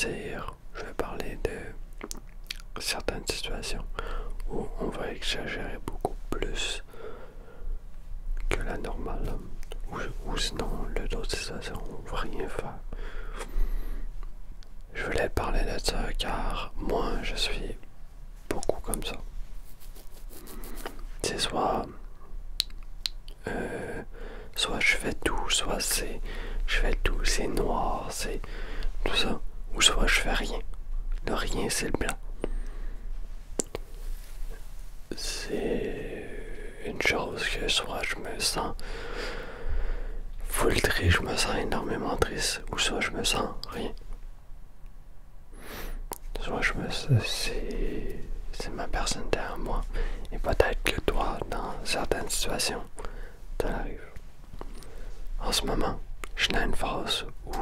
c'est-à-dire, je vais parler de certaines situations où on va exagérer beaucoup plus que la normale, ou sinon, d'autres situations, on va rien faire. Je voulais te parler de ça car moi, je suis beaucoup comme ça. C'est soit je fais tout, soit je fais tout, c'est noir, c'est tout ça, ou soit je fais rien. Le rien, c'est le blanc. C'est une chose que soit je me sens full triste, je me sens énormément triste, ou soit je me sens rien. Soit je me c'est ma personnalité à moi, et peut-être que toi, dans certaines situations, ça arrive. En ce moment, je suis dans une phase où,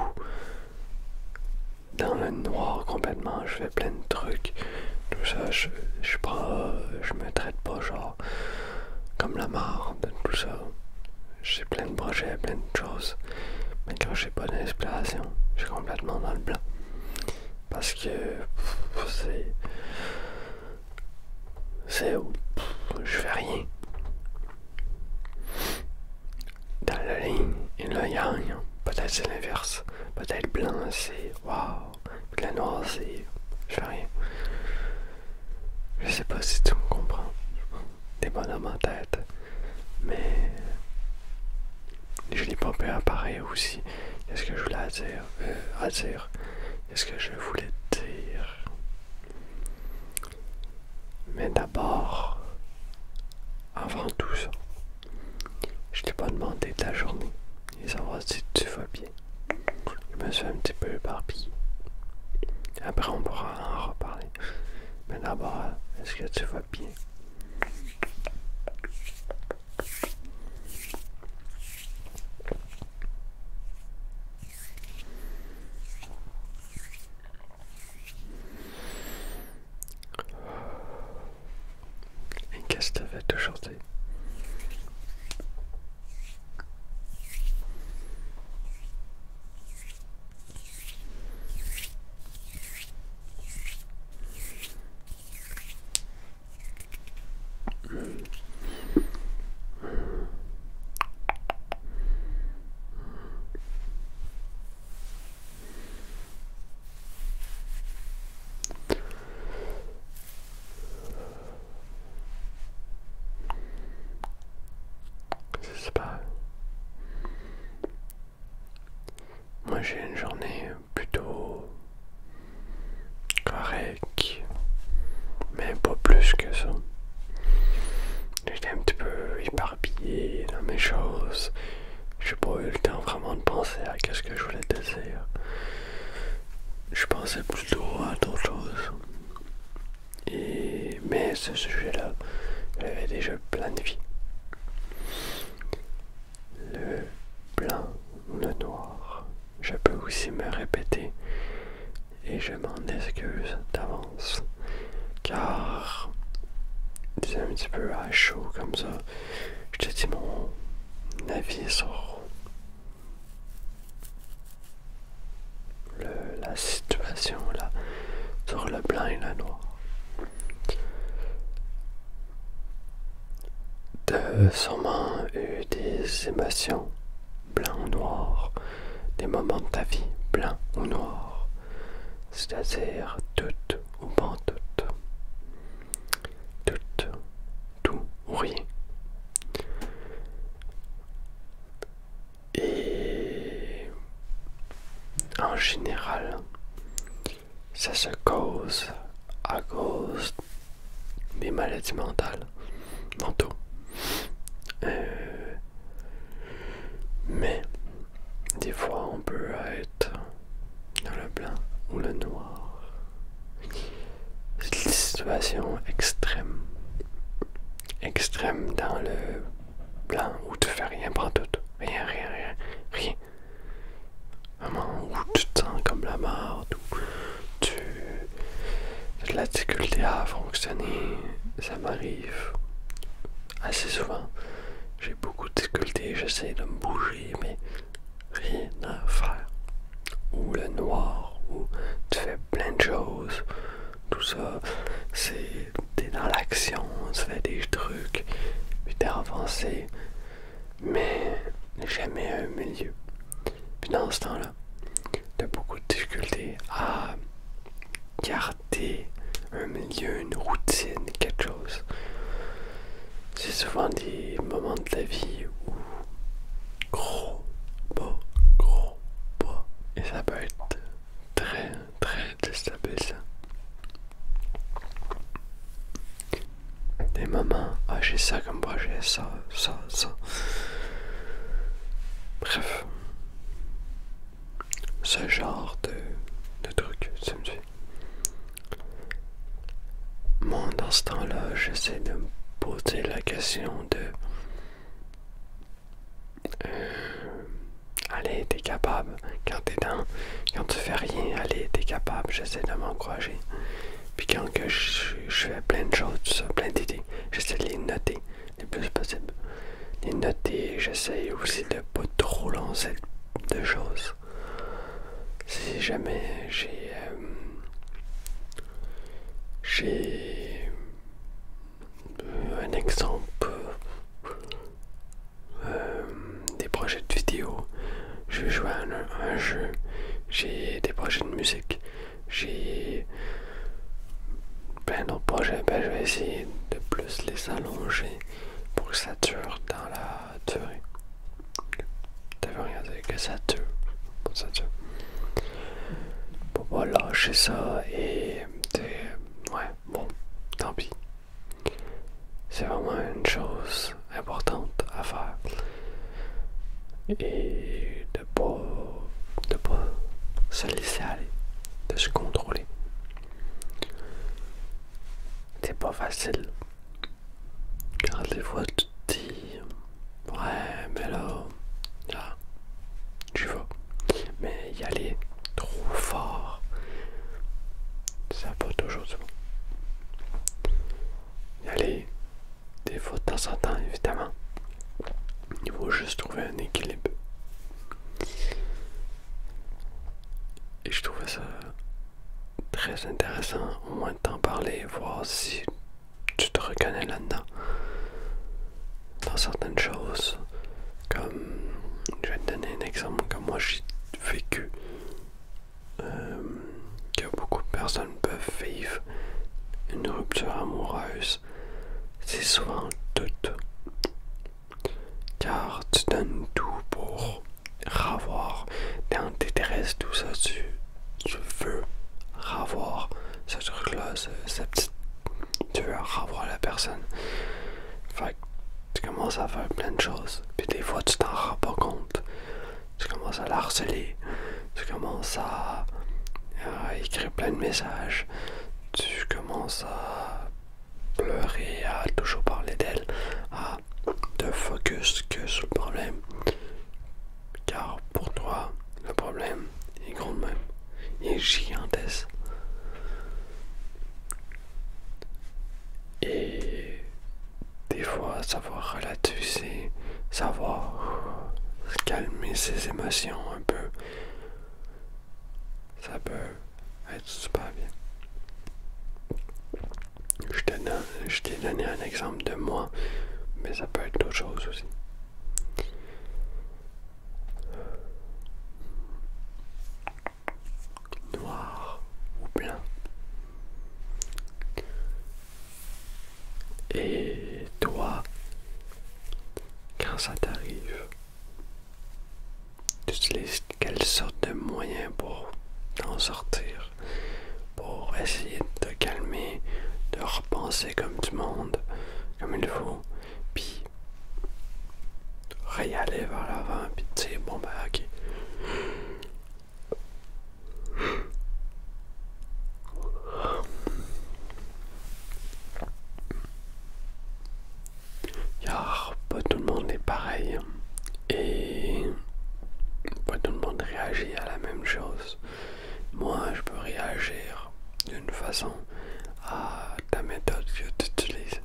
dans le noir complètement, je fais plein de trucs. Tout ça, je me traite pas genre comme la marde, tout ça. J'ai plein de projets, plein de choses. Mais quand j'ai pas d'inspiration, je suis complètement dans le blanc. Parce que je fais rien. Dans la ligne et le yang, peut-être c'est l'inverse. Peut-être blanc c'est waouh, puis le noir c'est je fais rien. Je sais pas si tu me comprends. T'es pas dans ma tête, mais je l'ai pas pu apparaître aussi. Qu'est-ce que je voulais dire? Qu'est-ce que je voulais dire? Mais d'abord, avant tout ça, je t'ai pas demandé ta journée et savoir si tu vas bien. Je me suis un petit peu éparpillé. Après, on pourra en reparler. Mais d'abord, est-ce que tu vas bien? Et qu'est-ce que tu as fait aujourd'hui? C'est pas. Moi j'ai une journée plutôt correcte, mais pas plus que ça. J'étais un petit peu éparpillé dans mes choses. J'ai pas eu le temps vraiment de penser à ce que je voulais te dire. Je pensais plutôt à d'autres choses. Mais ce sujet-là, j'avais déjà planifié. Le blanc ou le noir. Je peux aussi me répéter et je m'en excuse d'avance. Car c'est un petit peu à chaud comme ça. Je te dis mon avis sur la situation là, sur le blanc et le noir. T'as sûrement eu des émotions blanc ou noir, des moments de ta vie blanc ou noir, c'est-à-dire tout ou pas tout, tout ou rien. Et en général, ça se cause à cause des maladies mentaux. Mais des fois on peut être dans le blanc ou le noir. C'est une situation extrême. Extrême dans le blanc où tu fais rien pantoute. Rien. Vraiment où tu te sens comme la merde, où tu as de la difficulté à fonctionner. Ça m'arrive assez souvent. J'ai beaucoup de difficultés, j'essaie de me bouger, mais rien à faire. Ou le noir, où tu fais fais plein de choses. Tout ça, c'est t'es dans l'action, tu fais des trucs, puis t'es avancé, mais jamais un milieu. Puis dans ce temps-là, t'as beaucoup de difficultés à garder un milieu, une routine, quelque chose. C'est souvent des moments de ta vie où gros pas, et ça peut être très très déstabilisant. Des moments, ah j'ai ça comme projet, ça. Bref, ce genre de truc, ça me fait. Moi, dans ce temps-là, j'essaie de me poser la question de allez, t'es capable. Quand tu fais rien, allez, t'es capable. J'essaie de m'encourager. Puis quand que je fais plein de choses, tout ça, plein d'idées, j'essaie de les noter le plus possible. Les noter, j'essaie aussi de pas trop lancer de choses. Si jamais j'ai un exemple, des projets de vidéo, je vais jouer à un jeu, j'ai des projets de musique, j'ai plein d'autres projets, ben je vais essayer de plus les allonger pour que ça dure dans la durée. Ça veut rien dire que ça dure. Ça dure. Pour pas lâcher ça et ouais, bon, tant pis. C'est vraiment une chose importante à faire. Et de pas se laisser aller, de se contrôler. C'est pas facile. Car des fois tu te dis ouais mais là tu vas. Mais y aller trop fort, ça n'a pas toujours du bon. Y aller des fois de temps en temps évidemment. Il faut juste trouver un équilibre. Et je trouvais ça très intéressant au moins de t'en parler, voir si tu te reconnais là-dedans. Dans certaines choses, comme je vais te donner un exemple comme moi j'ai vécu, que beaucoup de personnes peuvent vivre une rupture amoureuse. C'est souvent tout, car tu donnes tout pour ravoir dans tes détresses, tout ça, tu veux ravoir ce truc là, tu veux ravoir la personne. Fait que tu commences à faire plein de choses, puis des fois tu t'en rends pas compte, tu commences à la harceler, tu commences à écrire plein de messages, tu commences à pleurer, à toujours parler d'elle, à te focus que sur le problème, car pour toi le problème est gros de même, il est gigantesque. Et des fois savoir relativiser, savoir calmer ses émotions un peu, ça peut être super bien. Je t'ai donné un exemple de moi, mais ça peut être d'autres choses aussi. Noir ou blanc. Et toi, quand ça t'arrive, tu utilises quelle sorte de moyens pour t'en sortir, pour essayer de te calmer, de repenser comme du monde, comme il faut, puis réaller vers l'avant, puis te dire bon ben ok. Car pas tout le monde est pareil et pas tout le monde réagit à la même chose. Moi, je peux réagir d'une façon à ta méthode que tu utilises.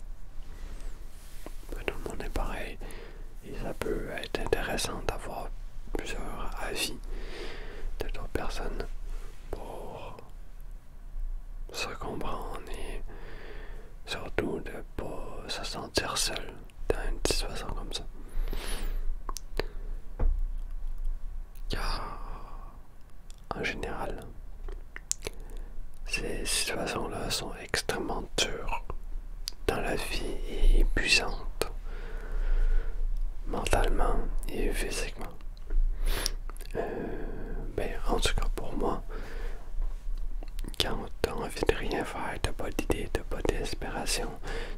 sentir seul dans une situation comme ça. Car, en général, ces situations-là sont extrêmement dures dans la vie et épuisantes, mentalement et physiquement. En tout cas pour moi, quand t'as envie de rien faire, t'as pas d'idée, t'as pas d'inspiration,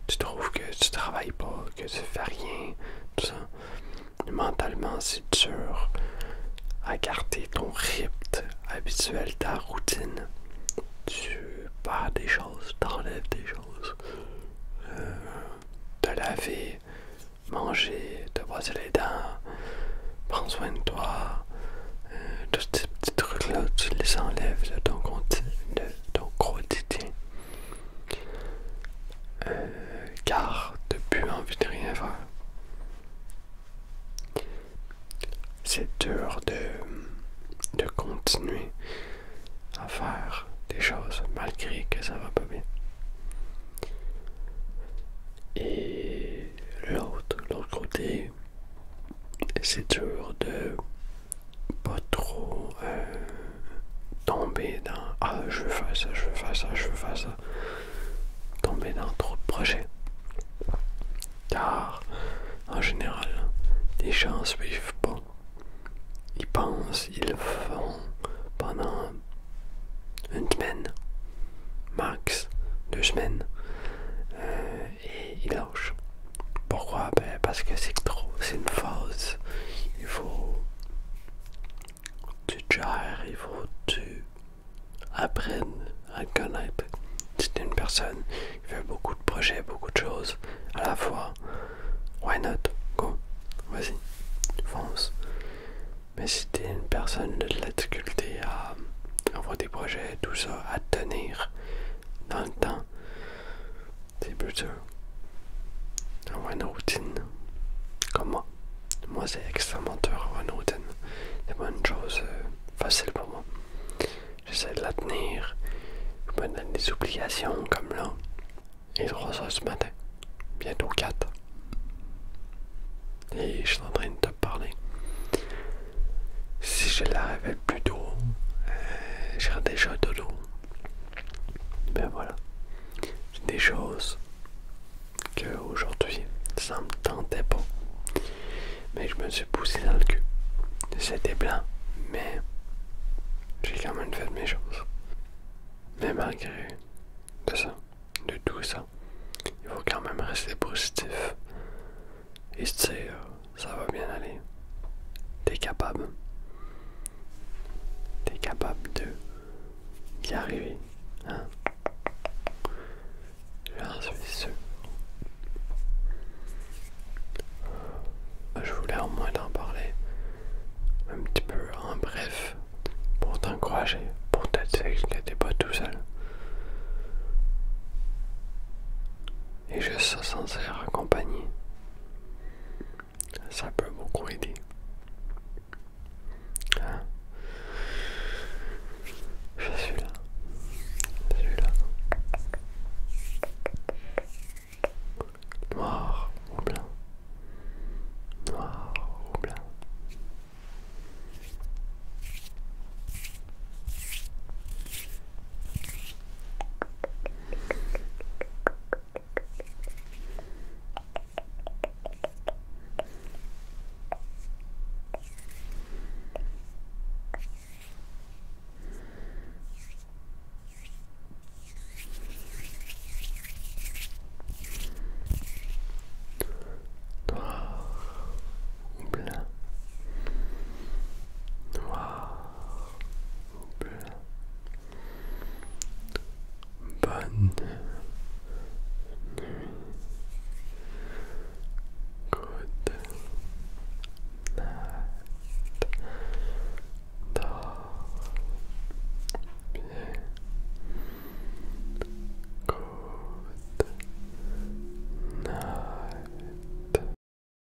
tu trouves que tu travailles pas, que tu fais rien, tout ça, mentalement c'est dur à garder ton rythme habituel, ta routine. Tu perds des choses, t'enlèves des choses. Te laver, manger, te brosser les dents, prendre soin de toi, tous ces petits trucs-là, tu les enlèves de ton quotidien. Car t'as plus envie de rien faire. C'est dur de continuer à faire des choses malgré que ça va pas bien. Et l'autre côté, c'est dur de pas trop tomber dans ah je veux faire ça, je veux faire ça, je veux faire ça. Tomber dans trop de projets. Car en général, les gens ne suivent pas. Ils pensent, ils le font pendant une semaine, max 2 semaines, et ils lâchent. Pourquoi? Ben parce que c'est trop, c'est une phase. Il faut que tu gères, il faut que tu apprennes à te connaître. Si tu es une personne qui fait beaucoup de projets, beaucoup de choses à la fois, why not? Go, vas-y, fonce. Mais si tu es une personne de la difficulté à avoir des projets, tout ça, à tenir dans le temps, c'est plus dur. Avoir une routine, comme moi. Moi, c'est extrêmement dur avoir une routine. C'est pas une chose facile pour moi. J'essaie de la tenir. Je me donne des obligations comme là. Et 3 heures du matin. Bientôt 4. Et je suis en train de te parler. Si je la révèle plus tôt, je serai déjà dodo. Ben voilà. C'est des choses que aujourd'hui ça me tentait pas. Mais je me suis poussé dans le cul. C'était blanc, mais j'ai quand même fait mes choses. Mais malgré de tout ça, il faut quand même rester positif et se dire ça va bien aller. T'es capable. T'es capable de y arriver. Hein? J'en suis sûr. Je voulais au moins t'en parler un petit peu en bref pour t'encourager, pour te dire que t'es pas tout seul. Et juste se sentir accompagné, ça peut beaucoup aider.